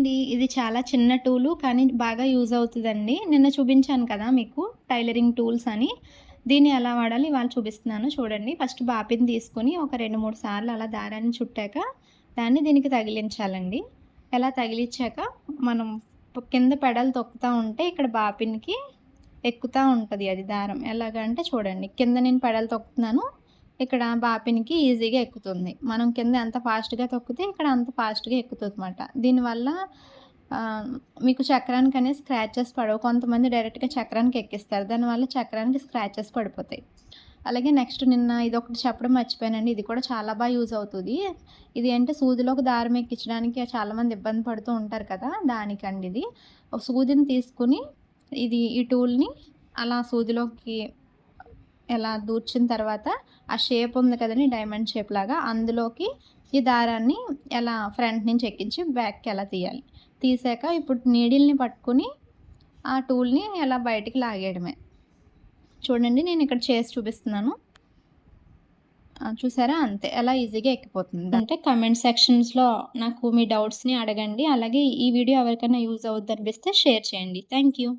అండి. ఇది చాలా చిన్న టూలు కానీ బాగా యూజ్ అవుతదండి. నిన్న చూపించాను కదా మీకు టైలరింగ్ టూల్స్ అని. దీన్ని ఎలా వాడాలో ఇవాళ చూపిస్తున్నాను చూడండి. ఫస్ట్ బాపిని తీసుకొని ఒక 2, 3 సార్లు అలా దారాన్ని చుట్టాక దాన్ని దీనికి తగిలించాలండి. ఎలా తగిలిచ్చాక మనం కింద పెడలు తొక్కుతా ఉంటే ఇక్కడ బాపిన్‌కి ఎక్కుతా ఉంటది అది దారం. ఎలాగంటే చూడండి కింద నేను పెడలు తొక్కుతున్నాను. ఇక్కడ బాపిన్‌కి ఈజీగా ఎక్కుతుంది. మనం కింద ఎంత ఫాస్ట్‌గా తొక్కితే ఇక్కడ అంత ఫాస్ట్‌గా ఎక్కుతదనమాట. దీనివల్ల మీకు చక్రానికనేది స్క్రాచెస్ పడవు. కొంతమంది డైరెక్ట్‌గా చక్రానికి ఎక్కిస్తారు. దానివల్ల చక్రానికి స్క్రాచెస్ పడిపోతాయి. అలాగే నెక్స్ట్ నిన్న ఇదొకటి చెప్పడం మర్చిపోయానండి. ఇది కూడా చాలా యూజ్ అవుతది. ఇది అంటే సూదిలోకి దారం ఎక్కించడానికి చాలామంది ఇబ్బంది పడుతూ ఉంటారు కదా! దానికండి ఇది. ఒక సూదిని తీసుకొని ఈ టూల్‌ని అలా సూదిలోకి ఎలా దూర్చిన తర్వాత ఆ షేప్ ఉంది కదండీ డైమండ్ షేప్ లాగా అందులోకి ఈ దారాన్ని ఎలా ఫ్రంట్ నుంచి ఎక్కించి బ్యాక్‌కి ఎలా తీయాలి. తీసాక ఇప్పుడు నీడిల్‌ని పట్టుకొని ఆ టూల్‌ని ఎలా బయటికి లాగేయడమే. చూడండి నేను ఇక్కడ చేసి చూపిస్తున్నాను. చూసారా అంతే. ఎలా ఈజీగా ఎక్కిపోతుంది. అంటే కామెంట్ సెక్షన్స్‌లో నాకు మీ డౌట్స్‌ని అడగండి. అలాగే ఈ వీడియో ఎవరికైనా యూజ్ అవుద్దనిపిస్తే షేర్ చేయండి. Thank you.